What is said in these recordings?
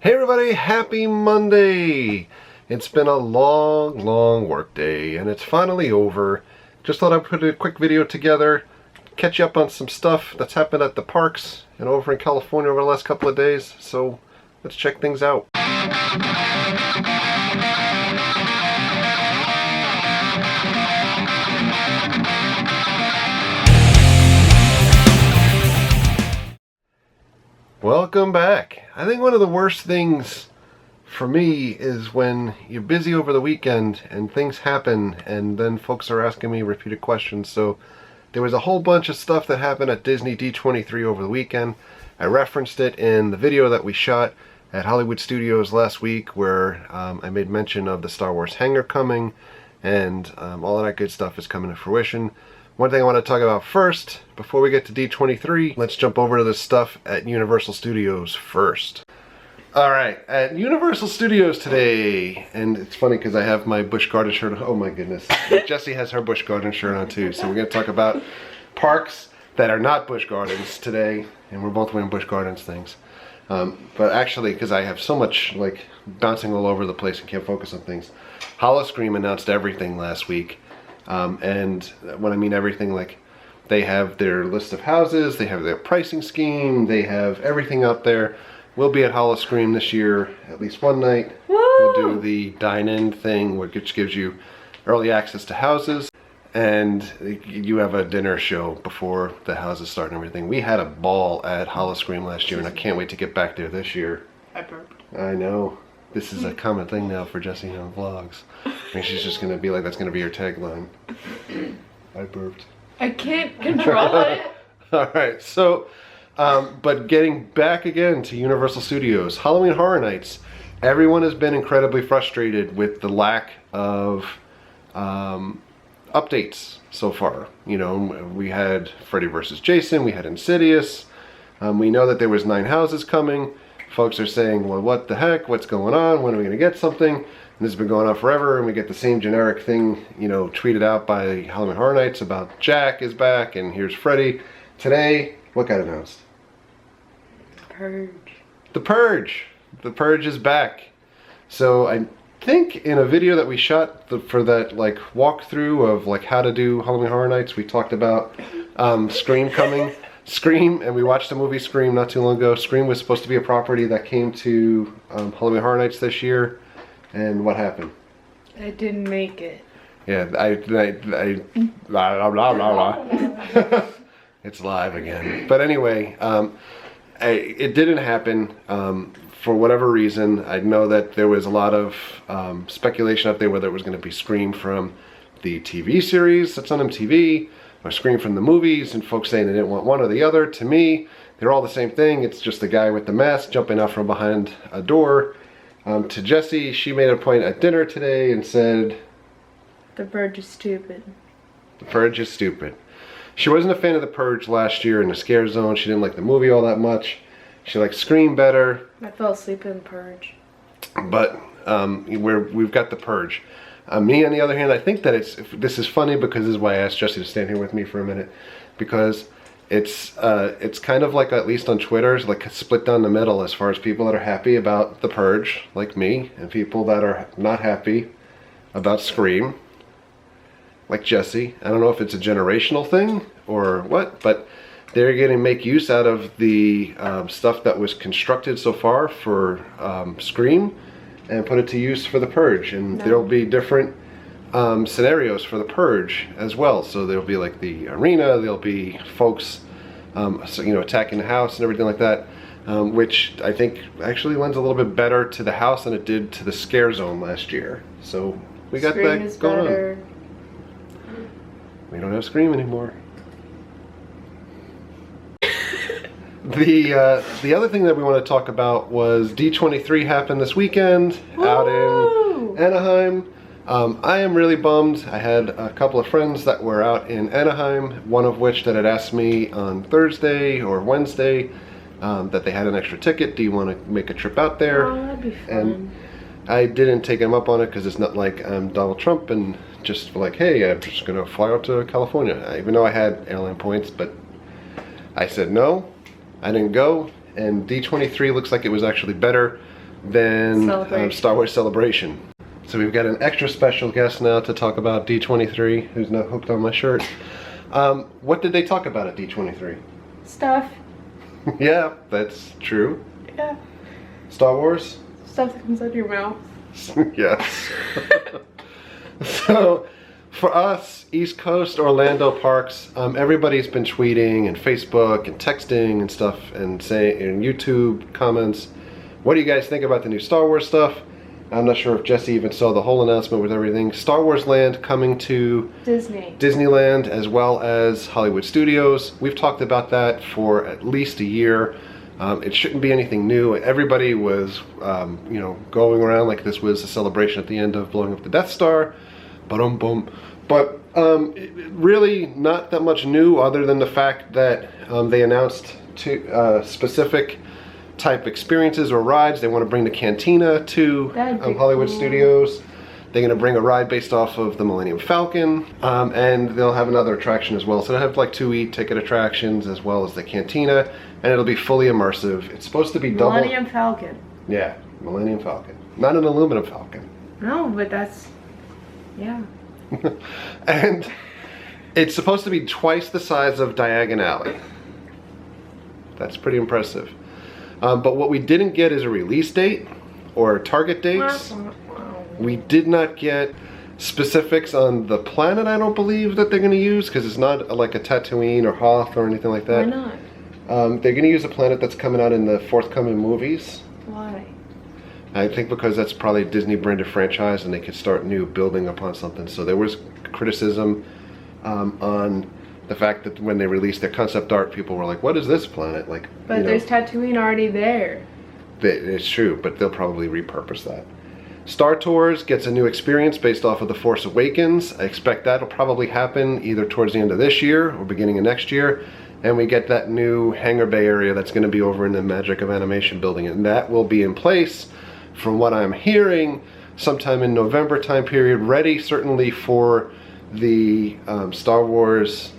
Hey everybody, happy Monday! It's been a long work day and it's finally over. Just thought I'd put a quick video together, catch you up on some stuff that's happened at the parks and over in California over the last couple of days. So let's check things out. Welcome back. I think one of the worst things for me is when you're busy over the weekend and things happen and then folks are asking me repeated questions. So there was a whole bunch of stuff that happened at Disney D23 over the weekend. I referenced it in the video that we shot at Hollywood Studios last week where I made mention of the Star Wars hangar coming and all of that good stuff is coming to fruition. One thing I want to talk about first, before we get to D23, let's jump over to the stuff at Universal Studios first. Alright, at Universal Studios today, and it's funny because I have my Busch Garden shirt on. Oh my goodness. Jessie has her Busch Garden shirt on too, so we're going to talk about parks that are not Busch Gardens today, and we're both wearing Busch Gardens things. But actually, because I have so much like bouncing all over the place and can't focus on things, Howl-O-Scream announced everything last week. And when I mean everything, like they have their list of houses, they have their pricing scheme, they have everything out there. We'll be at Howl-O-Scream this year at least one night. Woo! We'll do the dine-in thing, which gives you early access to houses, and you have a dinner show before the houses start and everything. We had a ball at Howl-O-Scream last year, and I can't wait to get back there this year. I burped. I know. This is a common thing now for Jessie on vlogs. I mean, she's just going to be like, that's going to be her tagline. I burped. I can't control it. Alright, so, but getting back again to Universal Studios, Halloween Horror Nights. Everyone has been incredibly frustrated with the lack of updates so far. You know, we had Freddy vs. Jason, we had Insidious. We know that there was 9 houses coming. Folks are saying, well, what the heck? What's going on? When are we going to get something? And this has been going on forever, and we get the same generic thing, you know, tweeted out by Halloween Horror Nights about Jack is back, and here's Freddy. Today, what got announced? Purge. The Purge. The Purge is back. So I think in a video that we shot for that like walkthrough of like how to do Halloween Horror Nights, we talked about Scream coming. Scream, and we watched the movie Scream not too long ago. Scream was supposed to be a property that came to Halloween Horror Nights this year, and what happened? I didn't make it. Yeah, blah, blah, blah, blah. It's live again. But anyway, it didn't happen for whatever reason. I know that there was a lot of speculation out there whether it was going to be Scream from the TV series that's on MTV, or Scream from the movies, and folks saying they didn't want one or the other. To me, they're all the same thing. It's just the guy with the mask jumping out from behind a door. To Jessie, she made a point at dinner today and said, The Purge is stupid. The Purge is stupid. She wasn't a fan of The Purge last year in the Scare Zone. She didn't like the movie all that much. She liked Scream better. I fell asleep in Purge. But we've got The Purge. Me, on the other hand, I think that this is funny because this is why I asked Jessie to stand here with me for a minute, because it's kind of like, at least on Twitter, it's like split down the middle as far as people that are happy about The Purge, like me, and people that are not happy about Scream, like Jessie. I don't know if it's a generational thing or what, but they're going to make use out of the stuff that was constructed so far for Scream and put it to use for The Purge, and there'll be different scenarios for The Purge as well. So there'll be like the arena, there'll be folks attacking the house and everything like that, which I think actually lends a little bit better to the house than it did to the Scare Zone last year. So we got Scream that is going better. on. We don't have Scream anymore. The other thing that we want to talk about was D23 happened this weekend. Woo! Out in Anaheim. I am really bummed. I had a couple of friends that were out in Anaheim, one of which that had asked me on Thursday or Wednesday that they had an extra ticket. Do you want to make a trip out there? Oh, that'd be fun. And I didn't take him up on it because it's not like I'm Donald Trump and just like, hey, I'm just going to fly out to California. Even though I had airline points, but I said no. I didn't go, and D23 looks like it was actually better then Celebration. Star Wars Celebration. So we've got an extra special guest now to talk about D23, who's not hooked on my shirt. What did they talk about at D23? Stuff. Yeah, that's true. Yeah. Star Wars? Stuff that comes out of your mouth. Yes. So, for us, East Coast Orlando parks, everybody's been tweeting and Facebook and texting and stuff and saying in YouTube comments, what do you guys think about the new Star Wars stuff? I'm not sure if Jesse even saw the whole announcement with everything. Star Wars Land coming to Disneyland as well as Hollywood Studios. We've talked about that for at least a year. It shouldn't be anything new. Everybody was, you know, going around like this was a celebration at the end of blowing up the Death Star. Ba-dum bum. But really not that much new other than the fact that they announced two specific type experiences or rides. They want to bring the Cantina to Hollywood Studios. They're going to bring a ride based off of the Millennium Falcon, and they'll have another attraction as well. So they'll have like two e-ticket attractions as well as the Cantina, and it'll be fully immersive. It's supposed to be double. Millennium Falcon. Yeah, Millennium Falcon. Not an aluminum Falcon. No, but that's, yeah. And it's supposed to be twice the size of Diagon Alley. That's pretty impressive. But what we didn't get is a release date or target dates. We did not get specifics on the planet, I don't believe, that they're going to use, because it's not like a Tatooine or Hoth or anything like that. Why not? They're going to use a planet that's coming out in the forthcoming movies. Why? I think because that's probably a Disney branded franchise and they could start new building upon something. So there was criticism on the fact that when they released their concept art, people were like, what is this planet? Like, but there's Tatooine already there. It's true, but they'll probably repurpose that. Star Tours gets a new experience based off of The Force Awakens. I expect that'll probably happen either towards the end of this year or beginning of next year. And we get that new hangar bay area that's going to be over in the Magic of Animation building. And that will be in place, from what I'm hearing, sometime in November time period, ready certainly for the Star Wars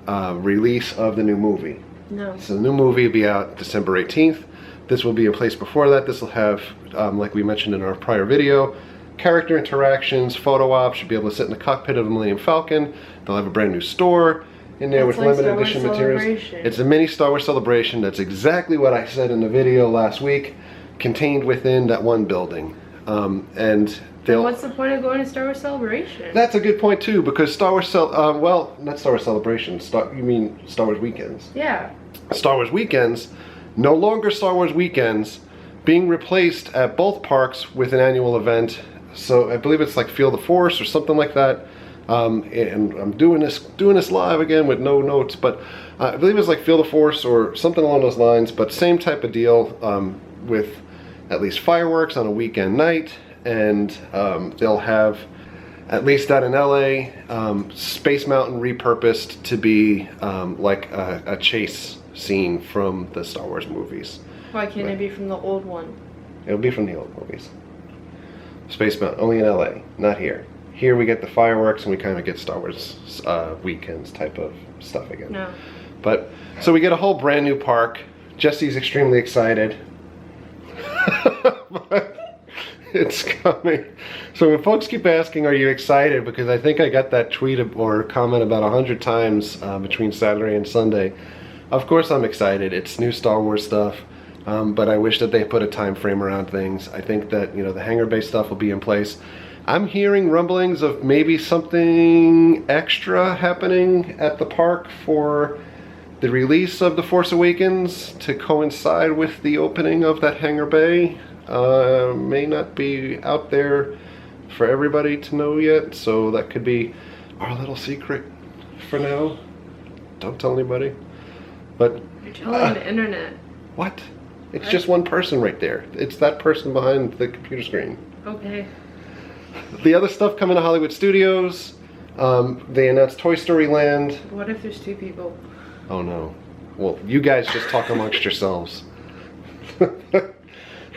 release of the new movie. No. So the new movie will be out December 18th. This will be in place before that. This will have, like we mentioned in our prior video, character interactions, photo ops. You'll be able to sit in the cockpit of the Millennium Falcon. They'll have a brand new store in there with limited edition materials. It's a mini Star Wars Celebration. That's exactly what I said in the video last week, contained within that one building. And what's the point of going to Star Wars Celebration? That's a good point too, because Star Wars well, not Star Wars Celebration. You mean Star Wars Weekends? Yeah. Star Wars Weekends, no longer Star Wars Weekends, being replaced at both parks with an annual event. So I believe it's like Feel the Force or something like that. And I'm doing this live again with no notes, but I believe it's like Feel the Force or something along those lines. But same type of deal with at least fireworks on a weekend night. And they'll have, at least out in LA, Space Mountain repurposed to be like a chase scene from the Star Wars movies. Why can't it be from the old one? It'll be from the old movies. Space Mountain, only in LA, not here. Here we get the fireworks and we kind of get Star Wars weekends type of stuff again. No. But, so we get a whole brand new park. Jesse's extremely excited. But it's coming. So when folks keep asking, are you excited? Because I think I got that tweet or comment about 100 times between Saturday and Sunday. Of course I'm excited. It's new Star Wars stuff. But I wish that they put a time frame around things. I think that, you know, the hangar based stuff will be in place. I'm hearing rumblings of maybe something extra happening at the park for the release of The Force Awakens to coincide with the opening of that hangar bay. May not be out there for everybody to know yet, so that could be our little secret for now. Don't tell anybody. But you're telling the internet. What? It's just one person right there. It's that person behind the computer screen. Okay. The other stuff coming to Hollywood Studios. They announced Toy Story Land. What if there's two people? Oh no. Well, you guys just talk amongst yourselves.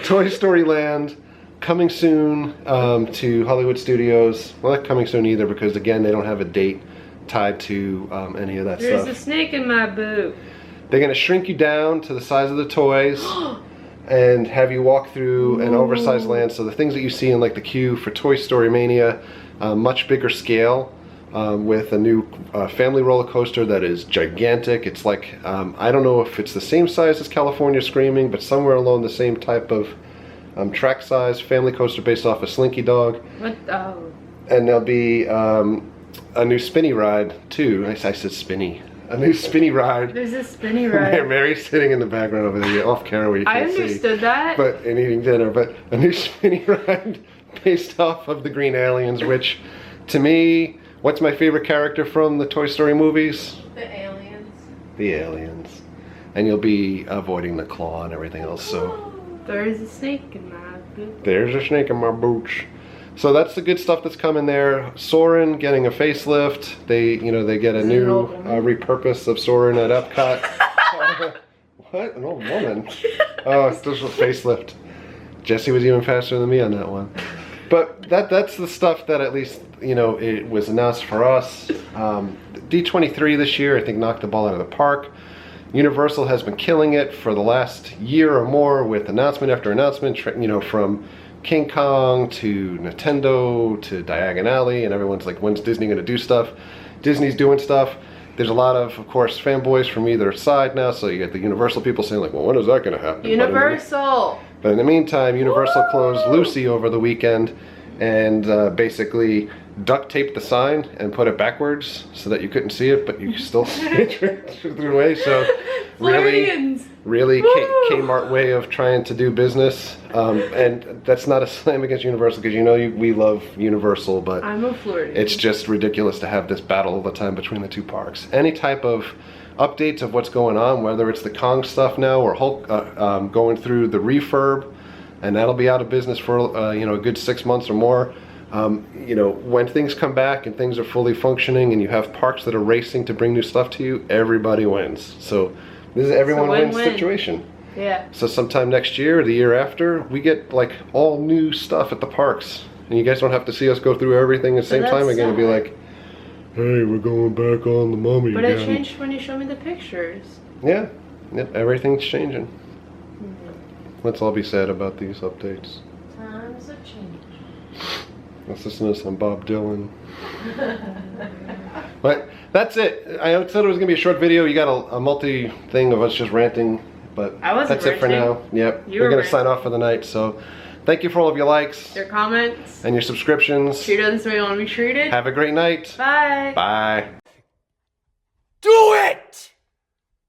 Toy Story Land coming soon to Hollywood Studios. Well, not coming soon either, because again, they don't have a date tied to any of that stuff. There's a snake in my boot. They're going to shrink you down to the size of the toys. and have you walk through an oversized land. So the things that you see in like the queue for Toy Story Mania, much bigger scale, with a new family roller coaster that is gigantic. It's like, I don't know if it's the same size as California Screaming, but somewhere along the same type of track size family coaster based off of Slinky Dog. What? Oh. And there'll be a new spinny ride too. I said spinny. A new spinny ride. There's a spinny ride. Mary's sitting in the background over there, off camera where you I can't see. understood that. And eating dinner. But a new spinny ride based off of the Green Aliens, which to me, what's my favorite character from the Toy Story movies? The aliens. The aliens. And you'll be avoiding the claw and everything else, so. There's a snake in my boot. There's a snake in my boots. So that's the good stuff that's coming there. Soarin' getting a facelift. They get a new repurpose of Soarin' at Epcot. What? An old woman? Oh, it's just a facelift. Jesse was even faster than me on that one. But that's the stuff that at least, it was announced for us. D23 this year, I think, knocked the ball out of the park. Universal has been killing it for the last year or more with announcement after announcement, from King Kong to Nintendo to Diagon Alley, and everyone's like, when's Disney going to do stuff? Disney's doing stuff. There's a lot of course, fanboys from either side now, so you get the Universal people saying like, well, when is that going to happen? Universal! But in the meantime, Universal closed Lucy over the weekend and basically duct taped the sign and put it backwards so that you couldn't see it, but you could still see it through the way. So really Kmart way of trying to do business. And that's not a slam against Universal, because we love Universal, but I'm a Floridian. It's just ridiculous to have this battle all the time between the two parks. Any type of updates of what's going on, whether it's the Kong stuff now or Hulk going through the refurb, and that'll be out of business for a good 6 months or more. When things come back and things are fully functioning and you have parks that are racing to bring new stuff to you, everybody wins. So this is everyone wins situation. Yeah. So sometime next year or the year after, we get like all new stuff at the parks. And you guys don't have to see us go through everything at the same time again and be like, hey, we're going back on the mummy again. But it changed when you showed me the pictures. Yeah. Yep, everything's changing. Let's all be sad about these updates. Times have changed. Let's listen to some Bob Dylan. But that's it. I said it was going to be a short video. You got a multi thing of us just ranting. But that's it for now. Yep. We're going to sign off for the night. So thank you for all of your likes. Your comments. And your subscriptions. Treat us the way you want to be treated. Have a great night. Bye. Bye. Do it!